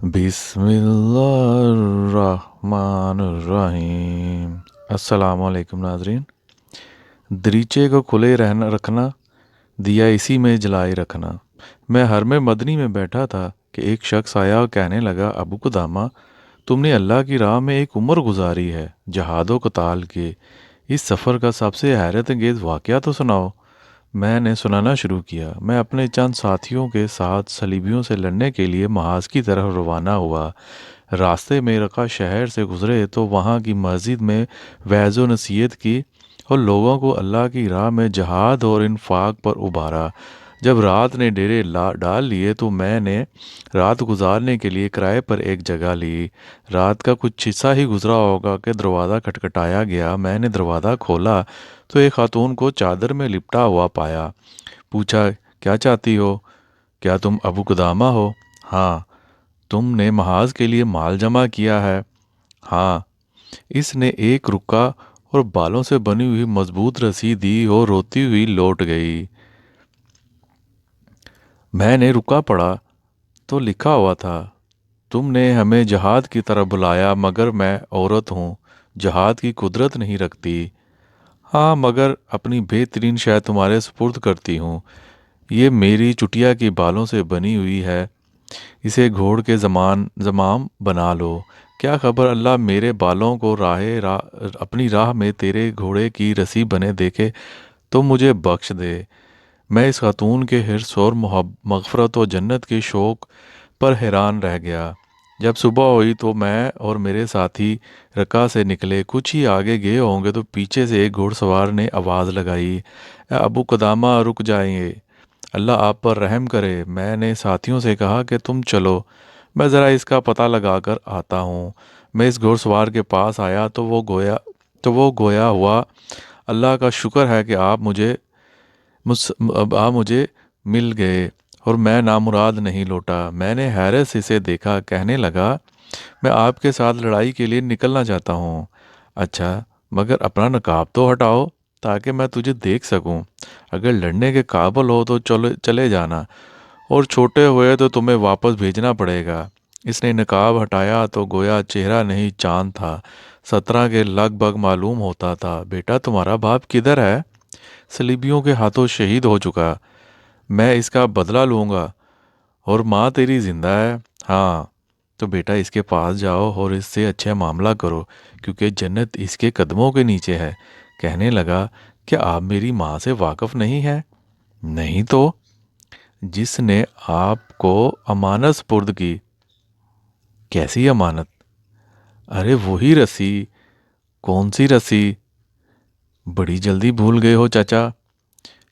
بسم اللہ الرحمن الرحیم۔ السلام علیکم ناظرین۔ دریچے کو کھلے رہنا رکھنا، دیا اسی میں جلائے رکھنا۔ میں حرم مدنی میں بیٹھا تھا کہ ایک شخص آیا اور کہنے لگا، ابو قدامہ، تم نے اللہ کی راہ میں ایک عمر گزاری ہے، جہاد و قتال کے اس سفر کا سب سے حیرت انگیز واقعہ تو سناؤ۔ میں نے سنانا شروع کیا۔ میں اپنے چند ساتھیوں کے ساتھ صلیبیوں سے لڑنے کے لیے محاذ کی طرف روانہ ہوا۔ راستے میں رقہ شہر سے گزرے تو وہاں کی مسجد میں وعظ و نصیحت کی اور لوگوں کو اللہ کی راہ میں جہاد اور انفاق پر ابھارا۔ جب رات نے ڈیرے ڈال لیے تو میں نے رات گزارنے کے لیے کرائے پر ایک جگہ لی۔ رات کا کچھ حصہ ہی گزرا ہوگا کہ دروازہ کھٹکھٹایا گیا۔ میں نے دروازہ کھولا تو ایک خاتون کو چادر میں لپٹا ہوا پایا۔ پوچھا، کیا چاہتی ہو؟ کیا تم ابو قدامہ ہو؟ ہاں۔ تم نے محاذ کے لیے مال جمع کیا ہے؟ ہاں۔ اس نے ایک رکا اور بالوں سے بنی ہوئی مضبوط رسی دی اور روتی ہوئی لوٹ گئی۔ میں نے رکا پڑھا تو لکھا ہوا تھا، تم نے ہمیں جہاد کی طرف بلایا مگر میں عورت ہوں، جہاد کی قدرت نہیں رکھتی۔ ہاں، مگر اپنی بہترین شے تمہارے سپرد کرتی ہوں۔ یہ میری چٹیا کی بالوں سے بنی ہوئی ہے، اسے گھوڑ کے زمام بنا لو۔ کیا خبر اللہ میرے بالوں کو اپنی راہ میں تیرے گھوڑے کی رسی بنے دیکھے تو مجھے بخش دے۔ میں اس خاتون کے حرص اور مغفرت و جنت کے شوق پر حیران رہ گیا۔ جب صبح ہوئی تو میں اور میرے ساتھی رکا سے نکلے۔ کچھ ہی آگے گئے ہوں گے تو پیچھے سے ایک گھوڑ سوار نے آواز لگائی، اے ابو قدامہ، رک جائیں، اللہ آپ پر رحم کرے۔ میں نے ساتھیوں سے کہا کہ تم چلو، میں ذرا اس کا پتہ لگا کر آتا ہوں۔ میں اس گھوڑ سوار کے پاس آیا تو وہ گویا ہوا، اللہ کا شکر ہے کہ آپ مجھے مل گئے اور میں نامراد نہیں لوٹا۔ میں نے حیرت سے اسے دیکھا۔ کہنے لگا، میں آپ کے ساتھ لڑائی کے لیے نکلنا چاہتا ہوں۔ اچھا، مگر اپنا نقاب تو ہٹاؤ تاکہ میں تجھے دیکھ سکوں۔ اگر لڑنے کے قابل ہو تو چلے جانا، اور چھوٹے ہوئے تو تمہیں واپس بھیجنا پڑے گا۔ اس نے نقاب ہٹایا تو گویا چہرہ نہیں چاند تھا۔ 17 کے لگ بھگ معلوم ہوتا تھا۔ بیٹا، تمہارا باپ کدھر ہے؟ صلیبیوں کے ہاتھوں شہید ہو چکا۔ میں اس کا بدلہ لوں گا۔ اور ماں تیری زندہ ہے؟ ہاں۔ تو بیٹا اس کے پاس جاؤ اور اس سے اچھا معاملہ کرو، کیونکہ جنت اس کے قدموں کے نیچے ہے۔ کہنے لگا، کیا آپ میری ماں سے واقف نہیں ہیں؟ نہیں تو؟ جس نے آپ کو امانت سپرد کی۔ کیسی امانت؟ ارے وہی رسی۔ کون سی رسی؟ بڑی جلدی بھول گئے ہو چچا۔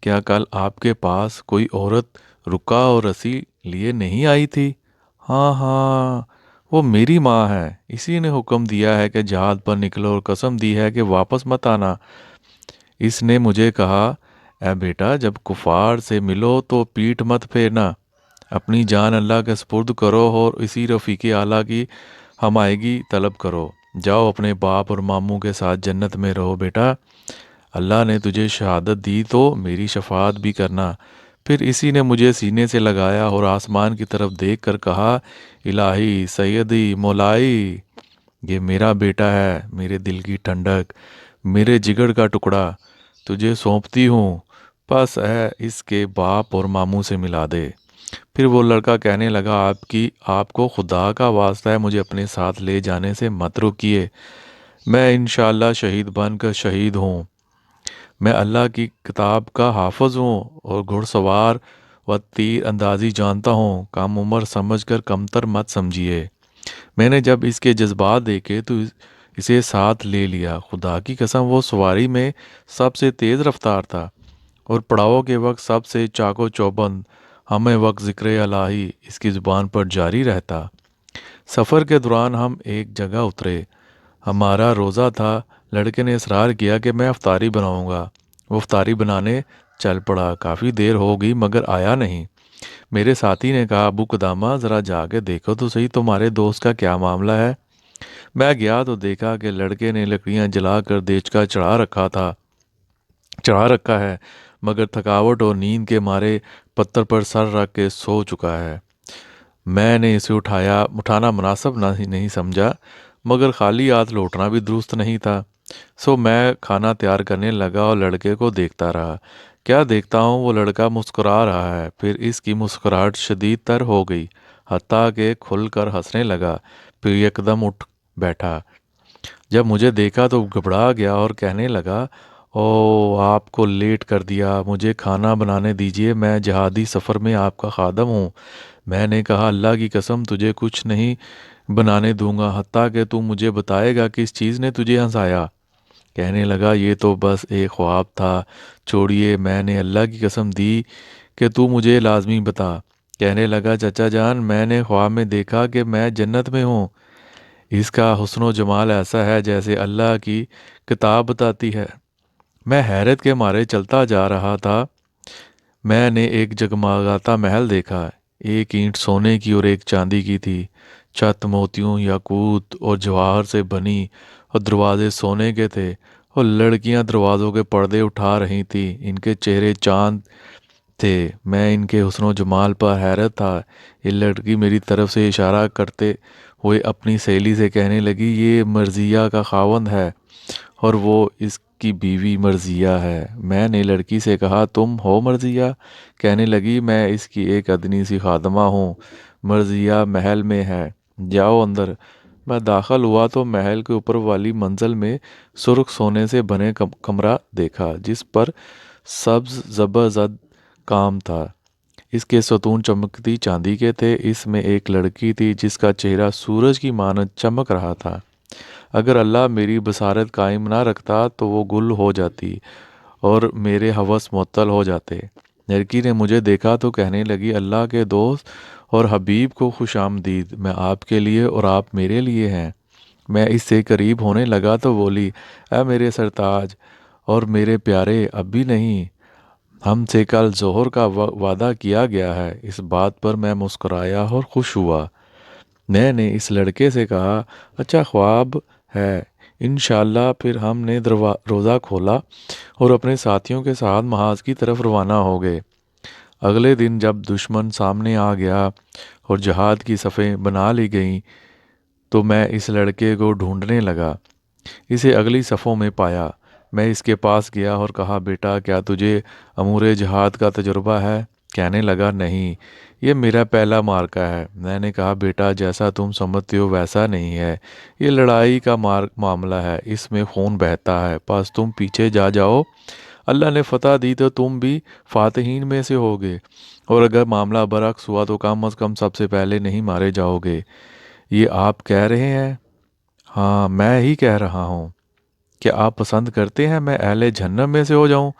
کیا کل آپ کے پاس کوئی عورت رکا اور رسی لیے نہیں آئی تھی؟ ہاں ہاں، وہ میری ماں ہے۔ اسی نے حکم دیا ہے کہ جہاد پر نکلو اور قسم دی ہے کہ واپس مت آنا۔ اس نے مجھے کہا، اے بیٹا، جب کفار سے ملو تو پیٹھ مت پھیرنا، اپنی جان اللہ کے سپرد کرو اور اسی رفیق اعلیٰ کی ہمایگی طلب کرو۔ جاؤ اپنے باپ اور ماموں کے ساتھ جنت میں رہو بیٹا۔ اللہ نے تجھے شہادت دی تو میری شفاعت بھی کرنا۔ پھر اسی نے مجھے سینے سے لگایا اور آسمان کی طرف دیکھ کر کہا، الہی، سیدی، مولائی، یہ میرا بیٹا ہے، میرے دل کی ٹھنڈک، میرے جگر کا ٹکڑا، تجھے سونپتی ہوں، بس اس کے باپ اور ماموں سے ملا دے۔ پھر وہ لڑکا کہنے لگا، آپ کو خدا کا واسطہ ہے، مجھے اپنے ساتھ لے جانے سے مت روکیے۔ میں انشاءاللہ شہید بن کر شہید ہوں۔ میں اللہ کی کتاب کا حافظ ہوں اور گھڑ سوار و تیر اندازی جانتا ہوں، کم عمر سمجھ کر کمتر مت سمجھیے۔ میں نے جب اس کے جذبات دیکھے تو اسے ساتھ لے لیا۔ خدا کی قسم، وہ سواری میں سب سے تیز رفتار تھا اور پڑاؤ کے وقت سب سے چاق و چوبند، ہمیں وقت ذکر الہی اس کی زبان پر جاری رہتا۔ سفر کے دوران ہم ایک جگہ اترے، ہمارا روزہ تھا۔ لڑکے نے اصرار کیا کہ میں افطاری بناؤں گا۔ وہ افطاری بنانے چل پڑا۔ کافی دیر ہو گئی مگر آیا نہیں۔ میرے ساتھی نے کہا، ابو قدامہ، ذرا جا کے دیکھو تو صحیح تمہارے دوست کا کیا معاملہ ہے۔ میں گیا تو دیکھا کہ لڑکے نے لکڑیاں جلا کر دیچکا چڑھا رکھا ہے، مگر تھکاوٹ اور نیند کے مارے پتھر پر سر رکھ کے سو چکا ہے۔ میں نے اسے اٹھانا مناسب نہیں سمجھا، مگر خالی ہاتھ لوٹنا بھی درست نہیں تھا۔ سو میں کھانا تیار کرنے لگا اور لڑکے کو دیکھتا رہا۔ کیا دیکھتا ہوں، وہ لڑکا مسکرا رہا ہے، پھر اس کی مسکراہٹ شدید تر ہو گئی، حتیٰ کہ کھل کر ہنسنے لگا، پھر یکدم اٹھ بیٹھا۔ جب مجھے دیکھا تو گھبرا گیا اور کہنے لگا، او آپ کو لیٹ کر دیا، مجھے کھانا بنانے دیجیے، میں جہادی سفر میں آپ کا خادم ہوں۔ میں نے کہا، اللہ کی قسم تجھے کچھ نہیں بنانے دوں گا حتیٰ کہ تو مجھے بتائے گا کس چیز نے تجھے ہنسایا۔ کہنے لگا، یہ تو بس ایک خواب تھا، چھوڑیے، میں نے اللہ کی قسم دی کہ تو مجھے لازمی بتا۔ کہنے لگا، چچا جان، میں نے خواب میں دیکھا کہ میں جنت میں ہوں، اس کا حسن و جمال ایسا ہے جیسے اللہ کی کتاب بتاتی ہے۔ میں حیرت کے مارے چلتا جا رہا تھا۔ میں نے ایک جگمگاتا محل دیکھا، ایک اینٹ سونے کی اور ایک چاندی کی تھی، چھت موتیوں، یاقوت اور جواہر سے بنی، اور دروازے سونے کے تھے، اور لڑکیاں دروازوں کے پردے اٹھا رہی تھیں، ان کے چہرے چاند تھے۔ میں ان کے حسن و جمال پر حیرت تھا۔ یہ لڑکی میری طرف سے اشارہ کرتے ہوئے اپنی سہیلی سے کہنے لگی، یہ مرضیہ کا خاوند ہے اور وہ اس کی بیوی مرضیہ ہے۔ میں نے لڑکی سے کہا، تم ہو مرضیہ؟ کہنے لگی، میں اس کی ایک ادنی سی خادمہ ہوں، مرضیہ محل میں ہے، جاؤ اندر۔ میں داخل ہوا تو محل کے اوپر والی منزل میں سرخ سونے سے بنے کمرہ دیکھا، جس پر سبز زبرجد کام تھا۔ اس کے ستون چمکتی چاندی کے تھے۔ اس میں ایک لڑکی تھی جس کا چہرہ سورج کی مانند چمک رہا تھا۔ اگر اللہ میری بصارت قائم نہ رکھتا تو وہ گل ہو جاتی اور میرے ہوس معطل ہو جاتے۔ لڑکی نے مجھے دیکھا تو کہنے لگی، اللہ کے دوست اور حبیب کو خوش آمدید، میں آپ کے لیے اور آپ میرے لیے ہیں۔ میں اس سے قریب ہونے لگا تو بولی، اے میرے سرتاج اور میرے پیارے، اب بھی نہیں، ہم سے کل ظہر کا وعدہ کیا گیا ہے۔ اس بات پر میں مسکرایا اور خوش ہوا۔ میں نے اس لڑکے سے کہا، اچھا خواب ہے انشاءاللہ۔ پھر ہم نے روزہ کھولا اور اپنے ساتھیوں کے ساتھ محاذ کی طرف روانہ ہو گئے۔ اگلے دن جب دشمن سامنے آ گیا اور جہاد کی صفیں بنا لی گئیں تو میں اس لڑکے کو ڈھونڈنے لگا۔ اسے اگلی صفوں میں پایا۔ میں اس کے پاس گیا اور کہا، بیٹا کیا تجھے امور جہاد کا تجربہ ہے؟ کہنے لگا، نہیں، یہ میرا پہلا معرکہ ہے۔ میں نے کہا، بیٹا جیسا تم سمجھتے ہو ویسا نہیں ہے، یہ لڑائی کا معاملہ ہے، اس میں خون بہتا ہے، بس تم پیچھے جاؤ، اللہ نے فتح دی تو تم بھی فاتحین میں سے ہوگے، اور اگر معاملہ برعکس ہوا تو کم از کم سب سے پہلے نہیں مارے جاؤ گے۔ یہ آپ کہہ رہے ہیں؟ ہاں، میں ہی کہہ رہا ہوں۔ کیا آپ پسند کرتے ہیں میں اہل جہنم میں سے ہو جاؤں؟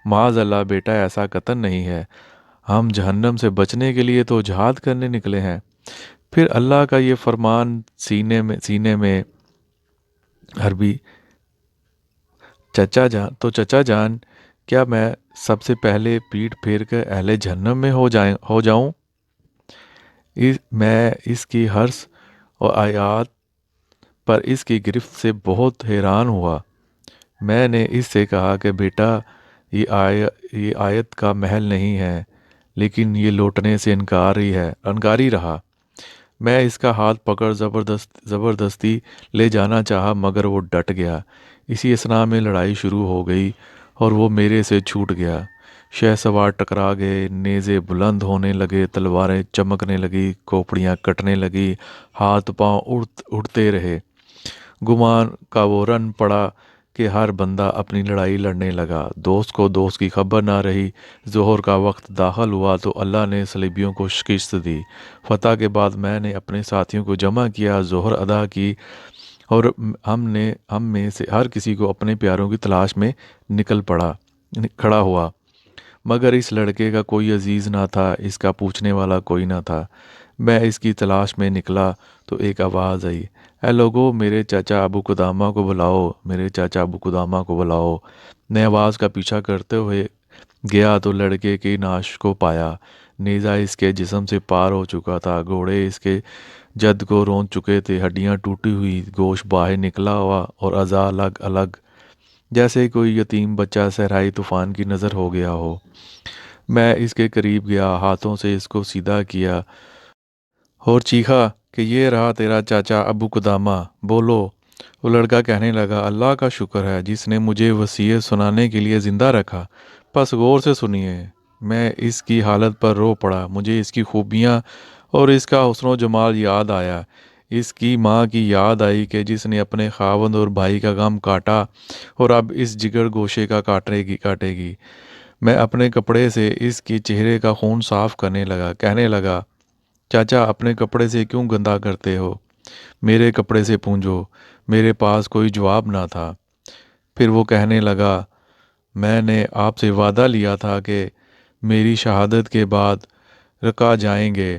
معاذ اللہ بیٹا، ایسا قطعاً نہیں ہے، ہم جہنم سے بچنے کے لیے تو جہاد کرنے نکلے ہیں۔ پھر اللہ کا یہ فرمان سینے میں عربی، چچا جان، کیا میں سب سے پہلے پیٹھ پھیر کر اہل جہنم میں ہو جاؤں؟ میں اس کی حرص اور آیات پر اس کی گرفت سے بہت حیران ہوا۔ میں نے اس سے کہا کہ بیٹا، یہ آیت کا محل نہیں ہے، لیکن یہ لوٹنے سے انکاری رہا۔ میں اس کا ہاتھ پکڑ زبردستی لے جانا چاہا مگر وہ ڈٹ گیا۔ اسی اثناء میں لڑائی شروع ہو گئی اور وہ میرے سے چھوٹ گیا۔ شہ سوار ٹکرا گئے، نیزے بلند ہونے لگے، تلواریں چمکنے لگی، کھوپڑیاں کٹنے لگی، ہاتھ پاؤں اڑتے رہے۔ گمان کا وہ رن پڑا کہ ہر بندہ اپنی لڑائی لڑنے لگا، دوست کو دوست کی خبر نہ رہی۔ ظہر کا وقت داخل ہوا تو اللہ نے صلیبیوں کو شکست دی۔ فتح کے بعد میں نے اپنے ساتھیوں کو جمع کیا، ظہر ادا کی، اور ہم میں سے ہر کسی کو اپنے پیاروں کی تلاش میں کھڑا ہوا، مگر اس لڑکے کا کوئی عزیز نہ تھا، اس کا پوچھنے والا کوئی نہ تھا۔ میں اس کی تلاش میں نکلا تو ایک آواز آئی، اے لوگو، میرے چاچا ابو قدامہ کو بلاؤ، میرے چاچا ابو قدامہ کو بلاؤ۔ میں آواز کا پیچھا کرتے ہوئے گیا تو لڑکے کی نعش کو پایا۔ نیزہ اس کے جسم سے پار ہو چکا تھا، گھوڑے اس کے جد کو رون چکے تھے، ہڈیاں ٹوٹی ہوئی، گوشت باہر نکلا ہوا اور اعضاء الگ الگ، جیسے کوئی یتیم بچہ صحرائی طوفان کی نظر ہو گیا ہو۔ میں اس کے قریب گیا، ہاتھوں سے اس کو سیدھا کیا اور چیخا کہ یہ رہا تیرا چاچا ابو قدامہ، بولو۔ وہ لڑکا کہنے لگا، اللہ کا شکر ہے جس نے مجھے وصیت سنانے کے لیے زندہ رکھا۔ پس غور سے سنیے۔ میں اس کی حالت پر رو پڑا، مجھے اس کی خوبیاں اور اس کا حسن و جمال یاد آیا۔ اس کی ماں کی یاد آئی کہ جس نے اپنے خاوند اور بھائی کا غم کاٹا اور اب اس جگر گوشے کا کاٹے گی۔ میں اپنے کپڑے سے اس کی چہرے کا خون صاف کرنے لگا، کہنے لگا، چاچا اپنے کپڑے سے کیوں گندا کرتے ہو؟ میرے کپڑے سے پونجو۔ میرے پاس کوئی جواب نہ تھا۔ پھر وہ کہنے لگا، میں نے آپ سے وعدہ لیا تھا کہ میری شہادت کے بعد رکا جائیں گے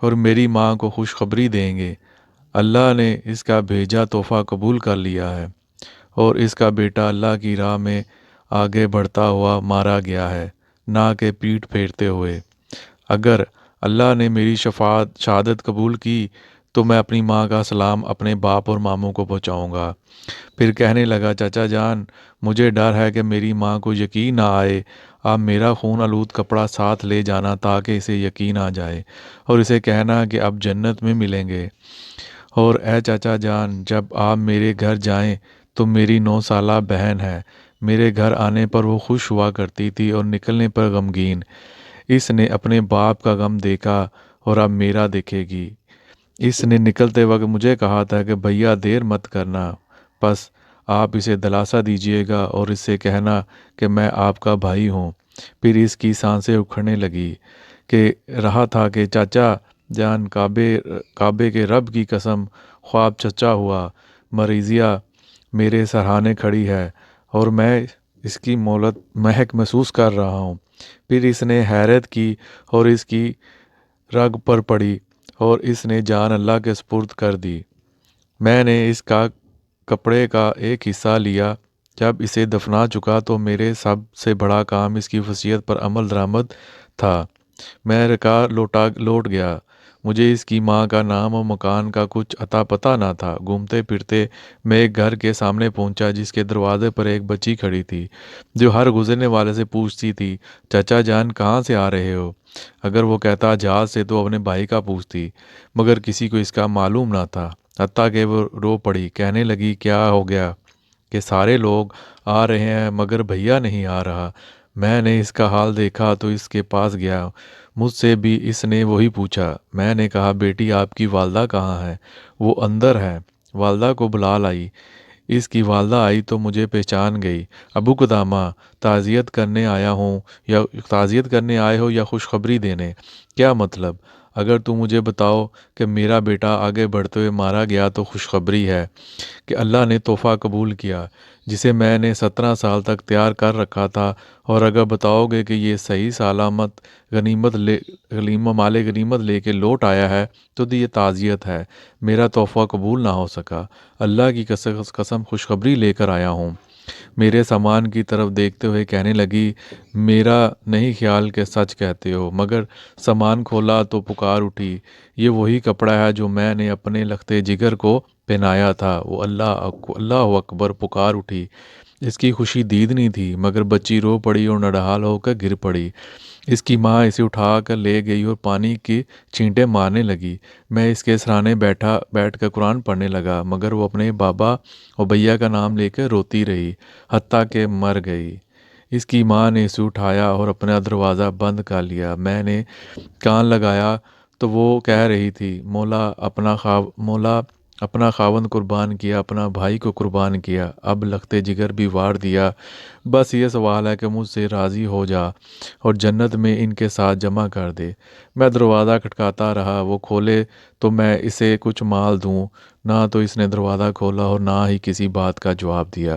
اور میری ماں کو خوشخبری دیں گے۔ اللہ نے اس کا بھیجا تحفہ قبول کر لیا ہے اور اس کا بیٹا اللہ کی راہ میں آگے بڑھتا ہوا مارا گیا ہے، نہ کہ پیٹھ پھیرتے ہوئے۔ اگر اللہ نے میری شہادت قبول کی تو میں اپنی ماں کا سلام اپنے باپ اور ماموں کو پہنچاؤں گا۔ پھر کہنے لگا، چچا جان، مجھے ڈر ہے کہ میری ماں کو یقین نہ آئے۔ آپ میرا خون آلود کپڑا ساتھ لے جانا تاکہ اسے یقین آ جائے اور اسے کہنا کہ اب جنت میں ملیں گے۔ اور اے چچا جان، جب آپ میرے گھر جائیں تو میری 9 سالہ بہن ہے۔ میرے گھر آنے پر وہ خوش ہوا کرتی تھی اور نکلنے پر غمگین۔ اس نے اپنے باپ کا غم دیکھا اور اب میرا دیکھے گی۔ اس نے نکلتے وقت مجھے کہا تھا کہ بھیا دیر مت کرنا، بس آپ اسے دلاسا دیجیے گا اور اس سے کہنا کہ میں آپ کا بھائی ہوں۔ پھر اس کی سانسیں اکھڑنے لگی کہ رہا تھا کہ چاچا جان، کعبے کے رب کی قسم، خواب سچا ہوا۔ مریضیہ میرے سرہانے کھڑی ہے اور میں اس کی مہک محسوس کر رہا ہوں۔ پھر اس نے حیرت کی اور اس کی رگ پر پڑی اور اس نے جان اللہ کے سپرد کر دی۔ میں نے اس کا کپڑے کا ایک حصہ لیا۔ جب اسے دفنا چکا تو میرے سب سے بڑا کام اس کی وصیت پر عمل درآمد تھا۔ میں رکا لوٹ گیا۔ مجھے اس کی ماں کا نام و مکان کا کچھ اتا پتہ نہ تھا۔ گھومتے پھرتے میں ایک گھر کے سامنے پہنچا جس کے دروازے پر ایک بچی کھڑی تھی جو ہر گزرنے والے سے پوچھتی تھی، چچا جان کہاں سے آ رہے ہو؟ اگر وہ کہتا جہاز سے تو اپنے بھائی کا پوچھتی، مگر کسی کو اس کا معلوم نہ تھا۔ حتیٰ کہ وہ رو پڑی، کہنے لگی، کیا ہو گیا کہ سارے لوگ آ رہے ہیں مگر بھیا نہیں آ رہا؟ میں نے اس کا حال دیکھا تو اس کے پاس گیا۔ مجھ سے بھی اس نے وہی پوچھا۔ میں نے کہا، بیٹی آپ کی والدہ کہاں ہے؟ وہ اندر ہے۔ والدہ کو بلا لائی۔ اس کی والدہ آئی تو مجھے پہچان گئی۔ ابو قدامہ، تعزیت کرنے آئے ہو یا خوشخبری دینے؟ کیا مطلب؟ اگر تو مجھے بتاؤ کہ میرا بیٹا آگے بڑھتے ہوئے مارا گیا تو خوشخبری ہے کہ اللہ نے تحفہ قبول کیا جسے میں نے 17 سال تک تیار کر رکھا تھا، اور اگر بتاؤ گے کہ یہ صحیح سلامت مال غنیمت لے کے لوٹ آیا ہے تو یہ تعزیت ہے۔ میرا تحفہ قبول نہ ہو سکا۔ اللہ کی قسم خوشخبری لے کر آیا ہوں۔ میرے سامان کی طرف دیکھتے ہوئے کہنے لگی، میرا نہیں خیال کہ سچ کہتے ہو، مگر سامان کھولا تو پکار اٹھی، یہ وہی کپڑا ہے جو میں نے اپنے لختے جگر کو پہنایا تھا۔ وہ اللہ اکبر پکار اٹھی۔ اس کی خوشی دیدنی تھی، مگر بچی رو پڑی اور نڈھال ہو کر گر پڑی۔ اس کی ماں اسے اٹھا کر لے گئی اور پانی کی چھینٹیں مارنے لگی۔ میں اس کے سرانے بیٹھ کر قرآن پڑھنے لگا، مگر وہ اپنے بابا اور بھیا کا نام لے کر روتی رہی، حتیٰ کہ مر گئی۔ اس کی ماں نے اسے اٹھایا اور اپنا دروازہ بند کر لیا۔ میں نے کان لگایا تو وہ کہہ رہی تھی، مولا اپنا خاوند قربان کیا، اپنا بھائی کو قربان کیا، اب لختے جگر بھی وار دیا۔ بس یہ سوال ہے کہ مجھ سے راضی ہو جا اور جنت میں ان کے ساتھ جمع کر دے۔ میں دروازہ کھٹکاتا رہا، وہ کھولے تو میں اسے کچھ مال دوں، نہ تو اس نے دروازہ کھولا اور نہ ہی کسی بات کا جواب دیا۔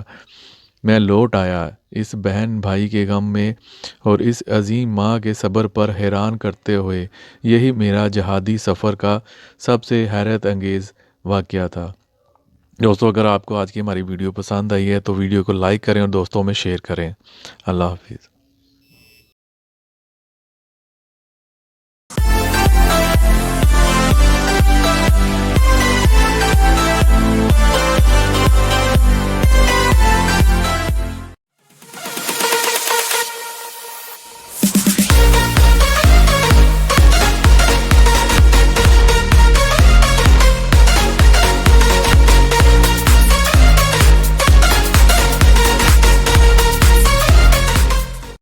میں لوٹ آیا اس بہن بھائی کے غم میں اور اس عظیم ماں کے صبر پر حیران کرتے ہوئے۔ یہی میرا جہادی سفر کا سب سے حیرت انگیز واقعہ تھا۔ دوستو، اگر آپ کو آج کی ہماری ویڈیو پسند آئی ہے تو ویڈیو کو لائک کریں اور دوستوں میں شیئر کریں۔ اللہ حافظ۔